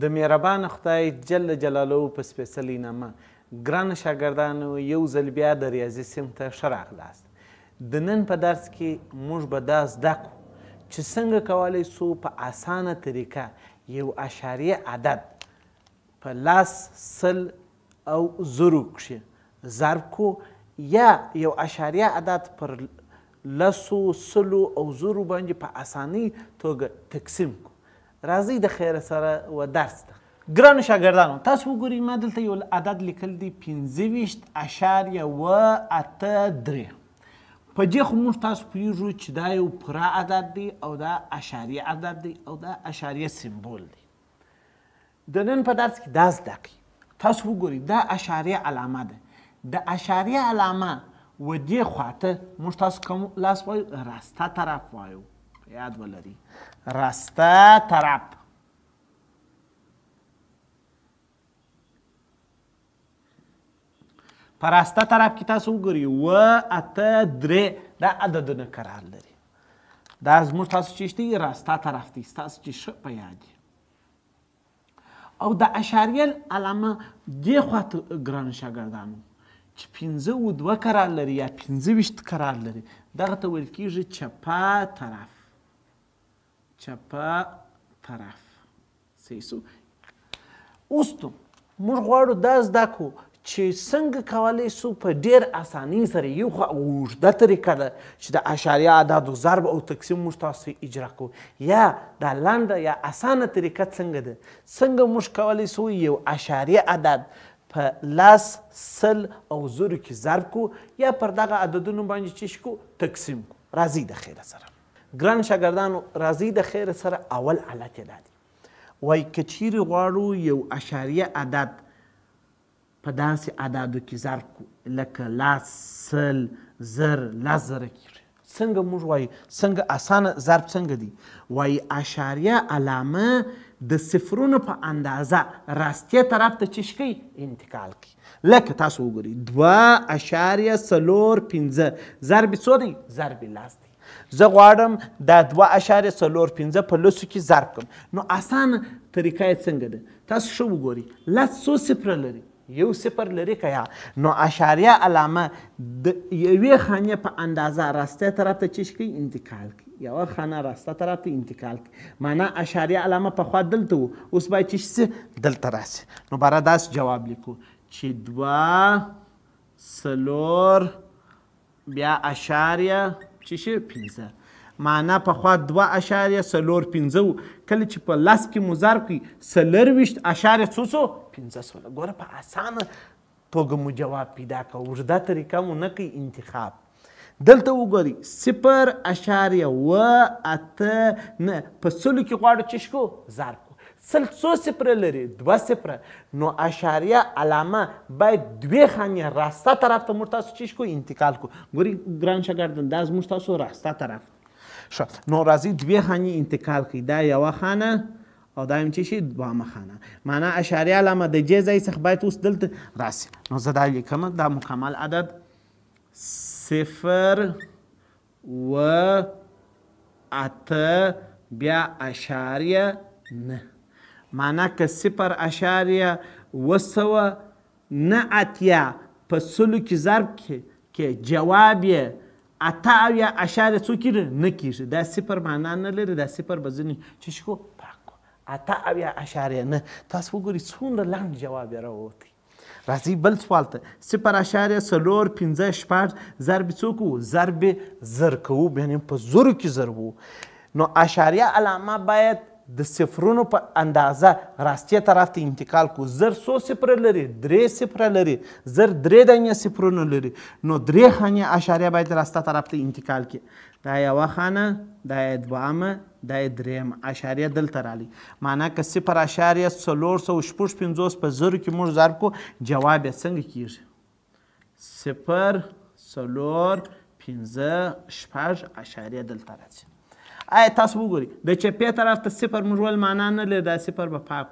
د مهربان خدای جل جلاله په سپېڅلي نامه ګرانو شاګردانو یو ځل بیا د ریاضي صنف ته ښه راغلاست. د نن په درس کې موږ به دا زده کړو چې څنګه کولی سو په اسانه طریقه یو اشاریه عدد په لاس سل او زرو کښې ضرب کو یا یو اشاریه عدد پر لسو سلو او زرو باندې په اسانۍ توګه تقسیم کو. راځئ د خیره سره و درس ته. ګرانو شاګردانو تاسو وګورئ ما دلته یو عدد لیکل دی 15.83. په دې خو موږ تاسو پوهېږو چې دا یو پوره عدد دی او دا اشاریه عدد دی او دا اشاریه سمبول دی. د نن په درس کې دا زده کړئ. تاسو وګورئ دا اشاریه علامه ده. د اشاریه علامه و دې خواته موږ تاسو کوم لاس وایو؟ راسته طرف وایو. یاد ولرئ راسته طرف. په راسته طرف کې تاسو وګورئ 8 دا عددونه قرار لري. دا زموږ تاسو چې دی راسته طرف دی ستاسو چې ښه په یاد دی. او د اشاریه علامه دې خواته ګرانو شاګردانو چې 15 قرار لري یا 15 قرار لري دغه ته ویل کېږي چپه طرف. چپه طرف صحیح سو. اوس نو موږ غواړو دا زده کړو چې څنګه کولی سو په ډېر اسانۍ سره یو خو اوږده طریقه ده چې د اشاریه اعدادو ضرب او تقسیم موږ تاسو اجرا کوو، یا دا لنډه یا اسانه طریقه څنګه ده څنګه موږ کولی سو یو اشاریه عدد په لاس سل او زرو کې ضرب کو یا پر دغه عددونو باندې چې کو تقسیم کو. راځئ د خیره سره ګران شاګردانو راځئ د خیره سره اول حالت یې دا دی وایي که چیرې غواړو یو اشاریه عدد په داسې عددو کې ضرب کو لکه لاس سل زر لس زره کېږي. څنګه موږ وایو څنګه اسانه ضرب څنګه دی؟ وایي اشاریه علامه د صفرونو په اندازه راستې طرف ته چې کوي انتقال کوي. لکه تاسو وګورئ 2.45 ضرب څو دی؟ ضرب لاس دی. زه غواړم دا 2.45 په لسو کې ضرب کړم. نو اسانه طریقه یې څنګه ده؟ تاسو ښه وګورئ لس څو صفره لري؟ یو صفر لري که یا؟ نو اشاریه علامه د یوې خانې په اندازه راسته طرف ته چې کوي انتقال کوي. یوه خانه راسته طرف ته انتقال کوي. معنا اشاریه علامه پخوا دلته و اوس باید چې شي دلته راسي. نو باره داسې جواب لیکو چې 2 بیا اشاریه چې شي 5. معنا پخوا 2.45 کله چې په لس کې مو ضرب کړي 40.5 ګوره په اسانه توګه مو جواب پیدا کړه. اوږده طریقه مو نه کوي انتخاب. دلته وګورئ 0.8 په سلو کې غواړو چې شکو ضرب کو. سل څو صفره لري؟ 2 صفره. نو اشاریه علامه باید 2 خانې راسته طرف ته موږ تاسو چې شکو انتقال کو. ګورئ ګران شاګردان دا زموږ تاسو راسته طرف. نو راځئ 2 خانې انتقال کړئ. دا یوه خانه او دا هم چې شي دوامه خانه. معنا اشاریه علامه د جې ځای څخه باید اوس دلته راسي. نو زه دا لیکم دا مکمل عدد 0.8 بیا اشاریه 9. معنا که 0.9 په سلو کې ضرب کې جواب یې 8.9 نه کېږي. دا صفر معنا نه لري. دا صفر به ځینې چې شکو پاک کو 8.9. تاسو وګورئ څومره لنډ جواب یې راووتی. راځئ بل سوال ته 0.456 ضرب څو کوو؟ ضرب زر کوو. یعنې په زرو کې ضربو. نو اشاریه علامه باید د صفرونو په اندازه راستې طرف ته انتقال کو. زر څو صفره لري؟ 3 صفره لري. زر 3 دانې صفرونه لري. نو 3 خانې اشاریه باید راسته طرف ته انتقال کړي. دا یوه خانه دا یې دوامه دا یې درېیمه اشاریه دلته رالی. معنا که 0.455 په زرو کې موږ ضرب کو جواب یې څنګه کېږي؟ 0.456 اشاریه دلته راځي. آیا تاسو وګورئ د چپې طرف ته صفر موږ ول معنا نه لري. دا صفر به پاک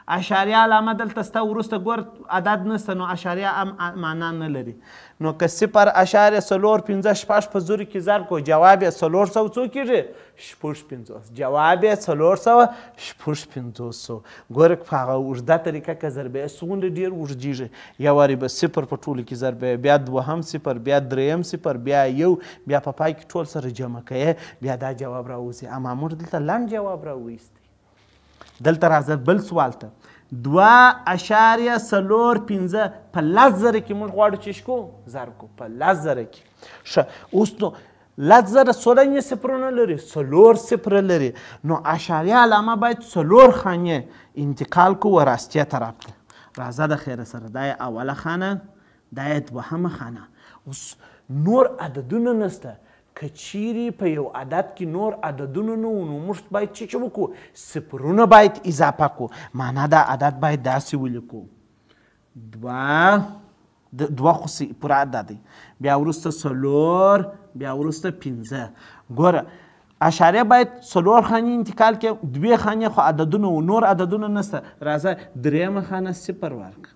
اشاریه علامه دلته ستا وروسته ګور عدد نشته نو اشاریه هم معنا نه لري. نو که 0.0456 په زرو کې ضرب کړو جواب یې 400 څو کېږي 650. جواب یې 400 ګوره په هغه اوږده طریقه که ضربه یې څومره ډېر اوږدېږي. یو وارې به 0 په ټولو کې ضربه بیا دوهم 0 بیا دریم 0 بیا 1 بیا په پای کې ټول سره جمع کوې بیا دا جواب راوځي. اما موږ دلته لنډ جواب راوایستی. دلته راځه بل سوال ته 2.45 په 10,000 کې موږ غواړو چې شکو ضرب کو په 10,000 کې. ښه اوس نو 10,000 څومره صفرونه لري 4 صفره لري نو اشاریه علامه باید 4 خانې انتقال کو وراستیه طرف ته. راځه د خیره سره دا یې اوله خانه دا یې دوهمه خانه. اوس نور عددونه نشته که چیرې په یو عدد کې نور عددونه نه وو نو موږ باید چې وکړو صفرونه باید اضافه کړو. معنا دا عدد باید داسې ولیکو 2 خو پوره عدد دی بیا وروسته 4 بیا وروسته 5. ګوره اشاریه باید 4 خانې انتقال کړي 2 خانې خو عددونه و نور عددونه نشته. راځه دریمه خانه 0 ورکړه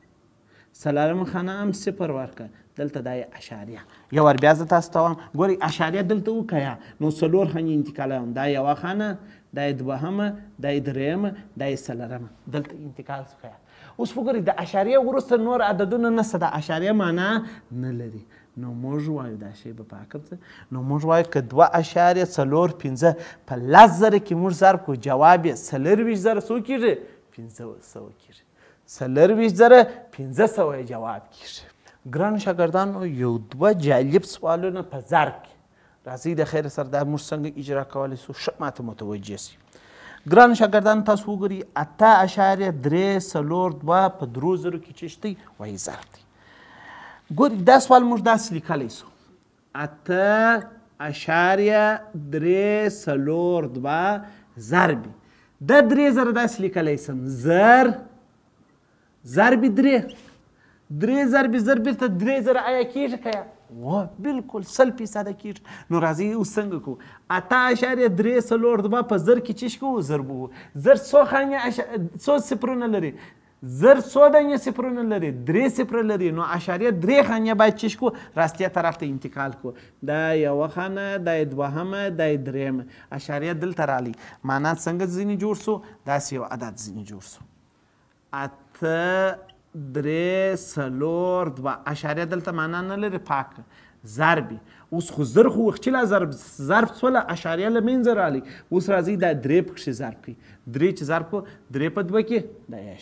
څلورمه خانه هم 0 ورکړه دلته دا یې اشاریه. یو وار بیا زه تاسو ته وایم ګورئ اشاریه دلته وکیه نو 4 خانې انتقالوم دا یوه خانه دا یې دوهمه دا یې دریمه دا یې څلورمه دلته انتقال وکیه. اوس وګورئ د اشاریه وروسته نور عددونه نشته د اشاریه معنا نه لري. نو موږ وایو دا شی به په عقب څه نو موږ وایو که 2.45 په 10,000 کې موږ ضرب کړو جواب یې 24,000 څو کېږي 500 کېږي 24,500 جواب کېږي. ګرانو شاګردانو یو 2 جالب سوالونه په ضرب کې راځئ د خیر سره دا موږ څنګه اجرا کولی سو ښه ماته متوجه سي. ګرانو شاګردانو تاسو وګورئ 8.342 په 3,000 کې چې شته وایي ضرب دی. ګورئ دا سوال موږ داسې لیکلی سو 8.342 ضرب دا 3,000 داسې لیکلی سم زر ضرب 3 ضرب زر بیرته 3,000 آیا کېږي که یا بالکل 100% کېږي. نو راځئ اوس څنګه کوو 8.342 په زر کې چې کوو ضرب وو زر څو خانې څو صفرونه لري زر څو دانې صفرونه لري 3 صفره لري نو اشاریه 3 خانې باید چې کوو راستیه طرف ته انتقال کوو. دا یوه خانه دا یې دوهمه دا یې دریمه اشاریه دلته رالی معنا څنګه ځینې جوړ سو داسې یو عدد ځینې جوړ سو 8.342 اشاریه دلته معنا نه لري پاکه ضربي. اوس خو زر خو وخت لا ضرب څوله اشاریه له منځه رالی. اوس راځئ دا 3 پکښې ضرب کړئ 3 چې ضرب کړو 3 په 2 کې دا یې 6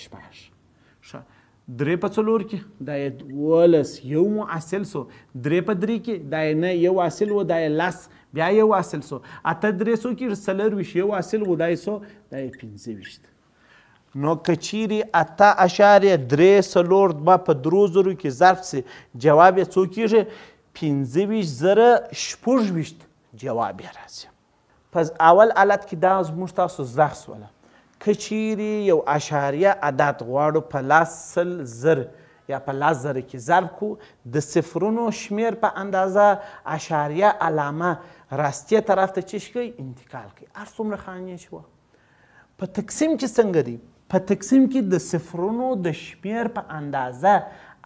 ښه 3 په 4 کې دا یې 12 یو مو حاصل سو 3 په 3 کې دا یې نه یو حاصل و دا یې 10 بیا یو حاصل سو 8 څو کېږي 24 یو حاصل و دا یې څو دا یې 25. نو که چیرې 8.342 په 3,000 کې ضرب سي جواب یې څو کېږي 25,026 جواب یې راځي. په اول حالت کې دا زموږ تاسو زده سوله که چیرې یو اشاریه عدد غواړو په 10,000 یا په 10,000 کې ضرب کو د صفرونو شمیر په اندازه اشاریه علامه راستیه طرف ته چې کوي انتقال کوي هر څومره خانې شوه. په تقسیم کې څنګه دی په تقسیم کې د صفرونو د شمیر په اندازه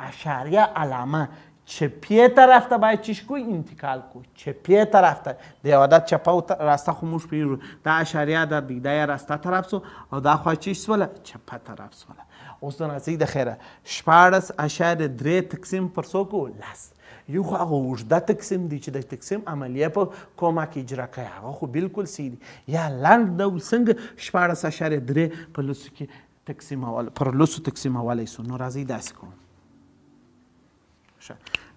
اشاریه علامه چپیه طرف ته باید چیش کو انتقال کو چپیه طرف ته د یو عدد چپه او راسته خو موږ پوهېږو دا اشاریه عدد دی دا یې راسته طرف سو او دا خوا چیش سوله چپه طرف سوله. اوس نو راځئ د خیره 14.3 تقسیم پر څو کو 10 یو خو هغه اوږده تقسیم دی چې د تقسیم عملیه په کومک اجرا کوي هغه خو بالکل سي دی یا لنډ ډول څنګه 14.3 په لسو کې تقسیمول پر لسو تقسیمولی سو. نو راځئ داسې کوم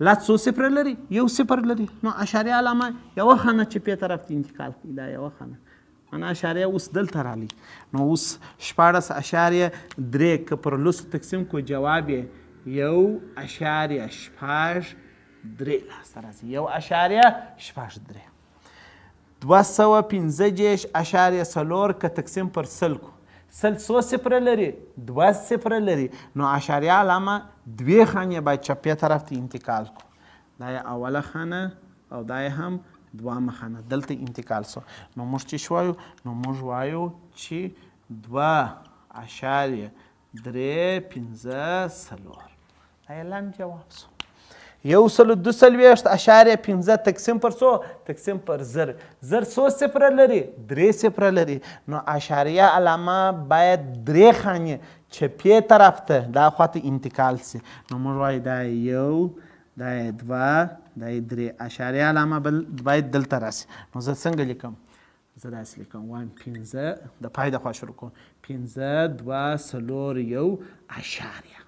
لا څو صفر لري یو صفر لري نو اشاریه علامه یوه خانه چپې طرف ته انتقال کړي دا یوه خانه معنا اشاریه اوس دلته رالی نو اوس 14.3 که پر لسو تقسیم کو جواب یې 1.8 لاسته راځي 1.8 215.4 که تقسیم پر سل کو سل څو صفره لري 2 صفره لري نو اشاریه علامه 2 خانې باید چپې طرف ته انتقال کو دا یې اوله خانه او دا یې هم دوامه خانه دلته انتقال سو نو موږ چې وایو نو موږ وایو چې 2.15 درې پنځه څلور. دا یې لنډ جواب شو. 142.5 تقسیم پر څو؟ تقسیم پر زر. زر څو صفره لري؟ 3 صفره لري. نو اشاریه علامه باید 3 خانې چپې طرف ته دا خواته انتقال سي. نو موږ وایو دا 1 دا 2 دا 3. اشاریه علامه باید دلته راسي. نو زه څنګه لیکم؟ زه داسې لیکم 15 د پای د خوا شروع کوم 5 2 4 1 اشاریه.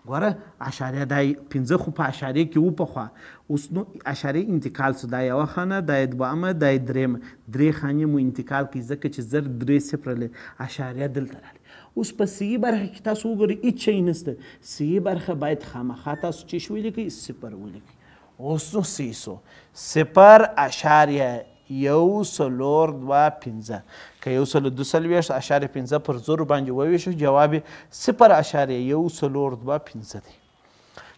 ګوره اشاریه دا 5 خو په اشاریه کې و پخوا. اوس نو اشاریه انتقال سو. دا یوه خانه دا یې دوهمه دا یې درېیمه. 3 خانې مو انتقال کړي ځکه چې زر 3 صفره لري. اشاریه دلته راغلي. اوس په صحیح برخه کې تاسو وګورئ هېڅ شی نشته. صحیح برخه باید خامخا تاسو چې شی ولیکئ صفر ولیکئ. اوس نو صحیح سو 0.142.5 که 142.5 پر زرو باندې وویشو جواب یې 0.142.5 دی.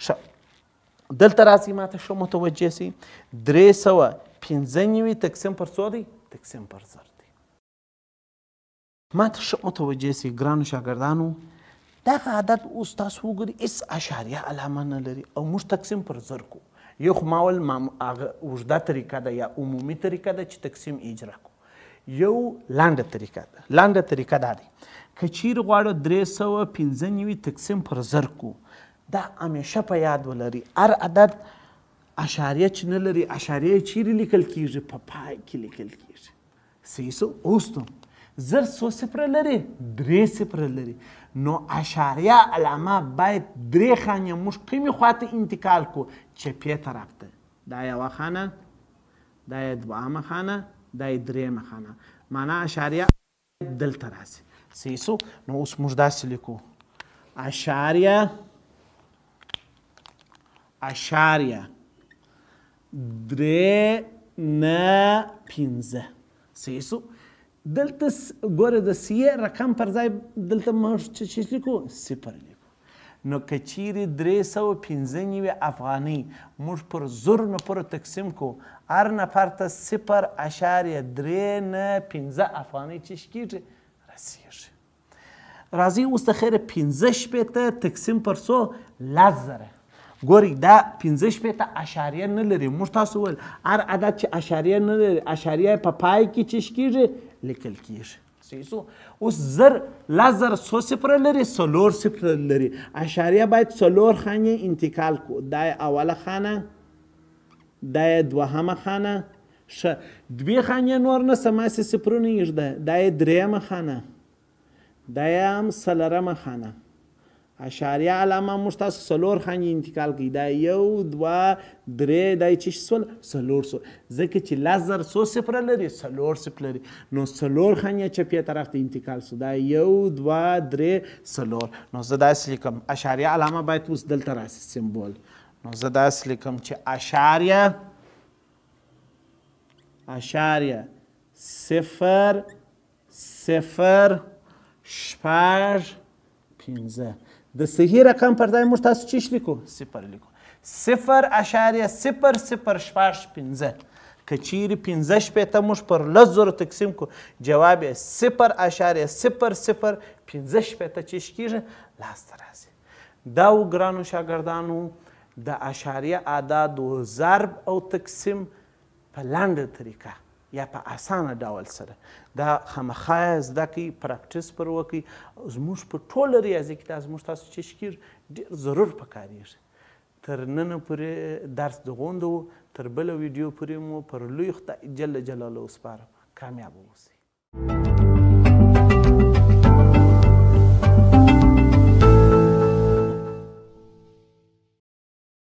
ښه دلته راځئ ماته ښه متوجه سئ 395 تقسیم پر څو دی؟ تقسیم پر زر دی. ماته ښه متوجه سئ ګرانو شاګردانو دغه عدد اوس تاسو وګورئ هېڅ اشاریه علامه نه لري او موږ تقسیم پر زر کوو. یو خو ما ول هغه اوږده طریقه ده یا عمومي طریقه ده چې تقسیم اجرا کو. یو لنډه طریقه ده. لنډه طریقه دا دی که چیرې غواړو 395 تقسیم پر زر کو دا همیشه په یاد ولري هر عدد اشاریه چې نه لري اشاریه یې چیرې لیکل کیږي؟ په پای کې لیکل کیږي. صحیح سو. اوس نو زر څو صفره لري؟ 3 صفره لري. نو اشاریه علامه باید 3 خانې موږ کومې خواته انتقال کو؟ چپې طرف ته. دا یوه خانه دا یې دوهمه خانه دا یې درېیمه خانه. معنا اشاریه دلته راسي. صحیح سو. نو اوس موږ داسې لیکو اشاریه 3.95. صحیح سو. دلته ګوره د سیې رقم پر ځای دلته موږ چې لیکو صفر لیکو. نو که چیرې 395 افغانۍ موږ پر زرو نفرو تقسیم کو هر نفر ته 0.395 افغانۍ چې کیږي رسیږي. راځئ اوس د خیره 15 تقسیم پر څو؟ 10,000. ګورئ دا 15 اشاریه نه لري. موږ تاسو ویل هر عدد چې اشاریه نه لري اشاریه په پای کې چې کیږي لیکل کیږي. صحیح سو. اوس زر 10,000 څو صفره لري؟ 4 صفره لري. اشاریه باید 4 خانې انتقال کو. دا یې اوله خانه دا یې دوهمه خانه. ښه 2 خانې نور نشته ماسې صفرونه یږده. دا یې درېیمه خانه دا یې هم څلرمه خانه. اشاریه علامه موږ تاسو 4 خانې انتقال کړئ. دا 1 2 3 دا یې چې شول 4 سو. ځکه چې 10,000 څو صفره لري؟ 4 صفر لري. نو 4 خانې چپې طرف ته انتقال سو. دا 1 2 3 4. نو زه داسې لیکم اشاریه علامه باید اوس دلته راسي سمبول. نو زه داسې لیکم چې اشاریه 0.065 د صحیح رقم پر ځای موږ تاسو چې لیکو صفر لیکو. 0.065. که چیرې 15 موږ پر 10,000 تقسیم کو جواب یې 0.005 چې کیږي لاسته راځي. دا و ګرانو شاګردانو د اشاریه اعدادو ضرب او تقسیم په لنډه طریقه یا په اسانه ډول سره دا خامخا زده کړئ پراکټس پر وکړئ. زموږ په ټوله ریاضي کې دا زموږ تاسو چې کېږي ډېر ضرور پکارېږي. تر ننه پورې درس د غونډو تر بله ویډیو پورې مو پر لوی خدای جل جلاله وسپارم. کامیاب اوسئ.